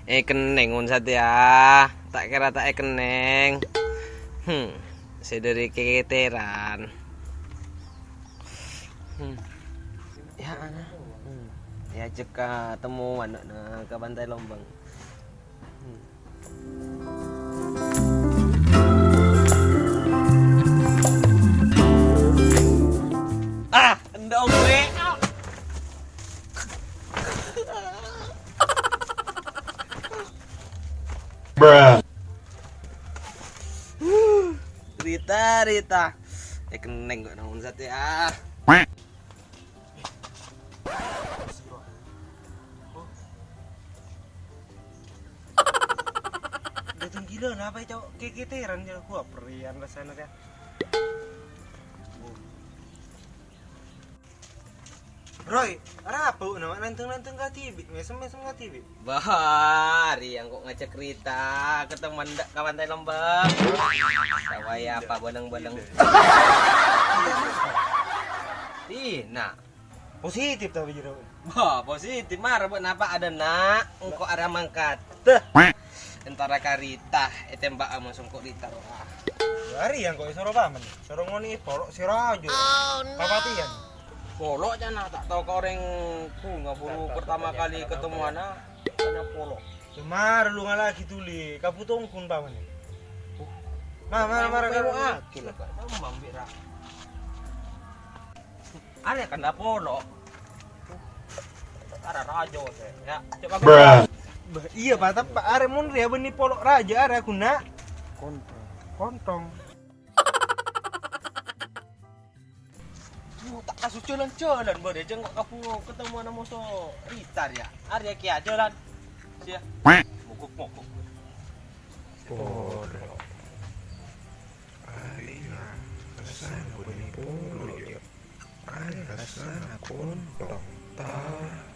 Keneng un satya. Tak kira tak keneng. Sederi keteran. Ya ana. Ya jeka temu anak ke Pantai Lombang. Endong gue. Bruh. Rita. Keneng kok namun satya. Datang gila apa cowok keketeran ya gua perian rasanya ya. Roy, apa nama nanteng ka TV, mesem ka TV. Bahari yang kok ngajak Rita ketemu ke Pantai Lombang. Sawaya apa bodeng-bodeng. Nah. Positif tapi jero. Wah, positif mah rebut napa ada nak, engko arah mangkat. Entara karita tembak langsung kok Rita. Hari yang kok isoro paman. Soro ngoni polok sirajo. Papatian. Polok jana tak tahu kau orang nggak baru pertama kali ketemu anak hanya polok. Cemar lu nggak lagi tuli. Kaputong kun paman. Marah Gila kak, kamu mambira. Ada kan dah polok. Ada rajo saya. Ya, coba. Bruh. Iya pak, tapi pak are mun ya benih polok raja are guna kontong. Tak kasih jalan boleh jengok kapu ketemu anak musuh Rita ya. Arya kia jalan. Sia. Mokok. Bodoh. Alia kesana benih polo ya. Alia kesana kontong.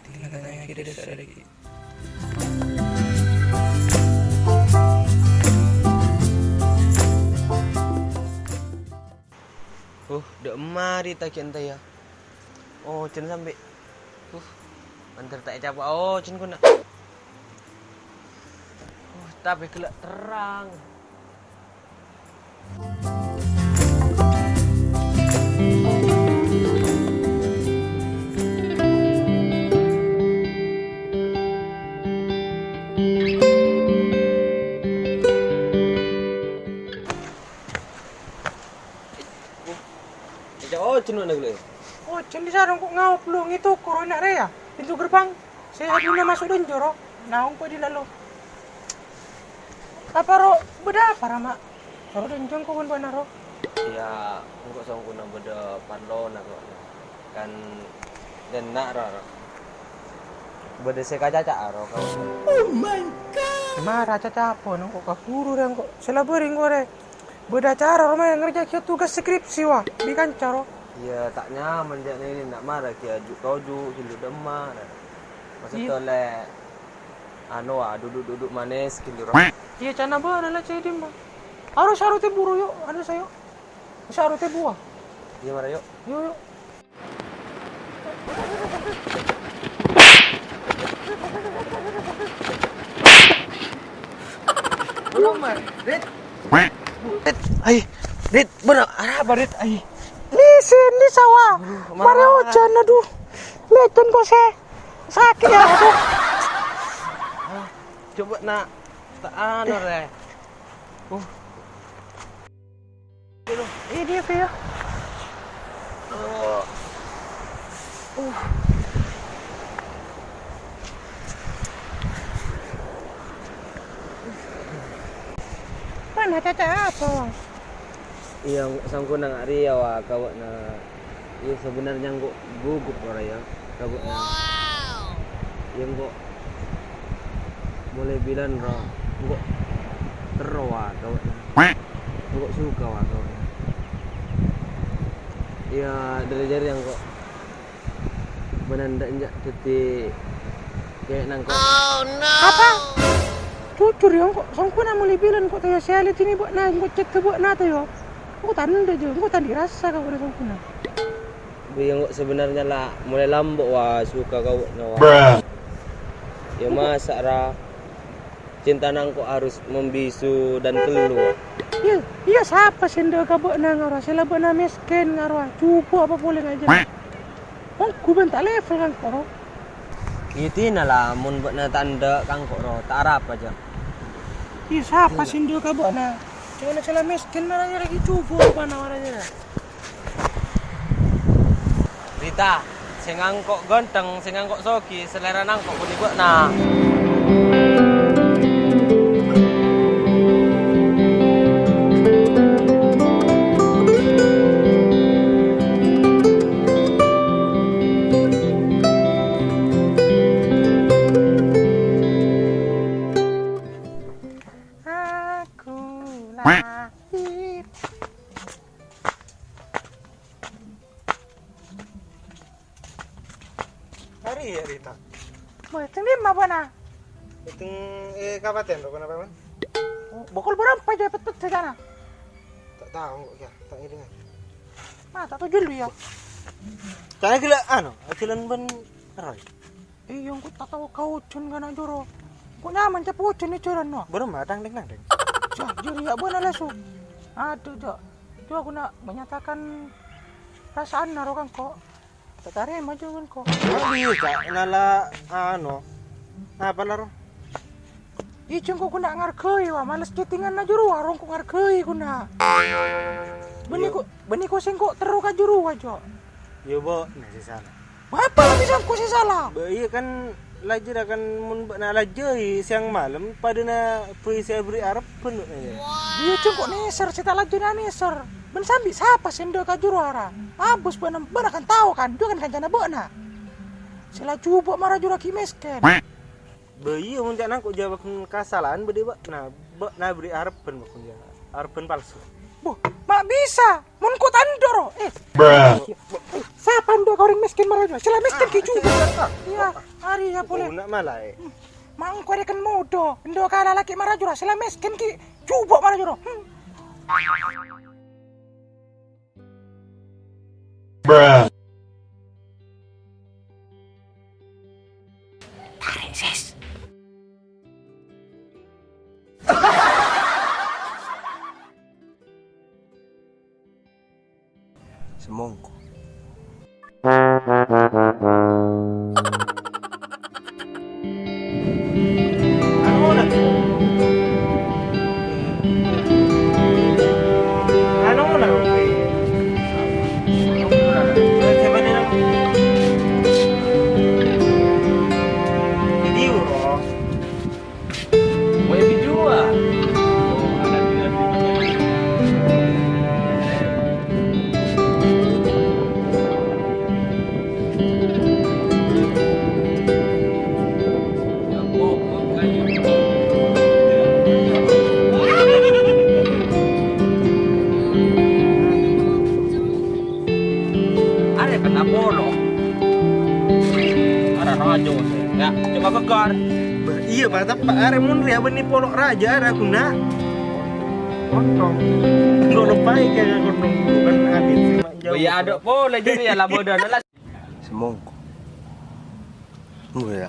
Tinggalnya kita desa lagi. Dek mari tak cinta ya. Oh, cen sampai. Antar tak capek. Oh, cen kuna. Tapi gelap terang. Oh, cen mana gule? Oh, cendis sarong kok ngaup lu itu corona rea. Pintu gerbang. Saya dulu masuk dan jorok. Naung kok di lalu. Apa ro beda parama? Ro dan jong kok pun ro. Ya, engkau sama kuna beda parlo nak kan dan nak ro. Beda sekaca ro kau. Oh my god. Marah caca apa nang kok kafuru dan kok selabering gore. Beda cara rumah yang ngerja kia tugas skripsi wah. Bikan caro. Ya tak nyaman jak ini nak marah kia kau hilu demar. Masa tole duduk manis kilu. Iya cana ba nala cai dimba. Harus te buru yuk, ada sayo. Te buah. Iya marah yuk. Yuk. Belum mah, Rit. Rit, bener, apa Rit? Ni sawah. Mari hujan aduh. Lecon kok sakit ya aduh. Coba nak tak re. Ini dia ya. Mana caca apa? Iya, sangku nang Arya wa kawak na. Iya sebenarnya kok gugup orang ya. Kawak na. Yang kok mulai bilang roh, kok terwa kawak na. Kok suka wa kawak na. Iya dari yang kok menanda njak teti kayak nang kok. Oh no. Apa? Jujur ya kok sangku na mulai bilang kok tayo selit ini buat na kok cek ke buat na tayo. Kok tanda je, kok tadi rasa kau udah sangku na. Yang kok sebenarnya lah mulai lambok wa suka kau na wa. Bruh. Ya masa ra cinta nangko harus membisu dan keluar. Iya siapa sih ndak kabuk nang ora sila bana miskin ngaro cupu apa boleh aja. Oh, ku bentak level kan kok. Itu lah mun bekna tanda kang kok ro tak arap aja. Iya siapa sih ndak kabuk nang. Cuma sila miskin marahnya lagi cupu apa nawarnya. Rita, sing angkok ganteng, sing angkok soki, selera nangkok pun ibukna. Hari ya Rita. Boy, tingin ma bana. Itong kabaten ro kenapa man? Bokol berapa aja pet sa sana? Tak tahu kok ya, tak ngiring. Mata to julu ya. Kana gila akilan ban Roy. Yung ko tatawa kaucun ka na juro. Kung nyaman siya po ni churan no. Baru mah dang. Siya, juri ya buwan na laso. Aduh, Jo ako na menyatakan perasaan na rokan ko. Tatari majuan ko. Iya kak, nala apa laro? Icung ko kuna ngarkay wa, malas chattingan na juro arong ko ngarkay kuna. Bani ko singko tero ka juro wa Jo. Yo bo, nasi salah. Apa lah bisa ko si salah? Iya kan lajir akan mun na lajai siang malam pada na puisi abri Arab penuh aja. Iya cung ko neser sita laju na neser. Ben sambi siapa sendo ka juro ara. Abus benam kan tahu kan, dia kan kancana bona. Sila cuba marah juro ki misken. Bayi mun jangan kok jawab kesalahan bede ba. Na beri Arab pen bakun ya. Arab pen palsu. Boh, mak bisa. Mun ko tandoro. Siapa ndo kau orang miskin marah juro. Sila miskin ki juga. Iya, hari ya boleh. Nak malah Mang ko rekan modo. Ndo kala laki marah juro. Sila miskin ki cuba marah juro. Sis. semongko. Ya, coba kekor. Iya, Pak, are mun ria bani polok raja ada guna. Kontong. Lo lepai kayak kontong bukan adit. Iya, ada boleh jadi ya lah bodoh. Semongko. Ya.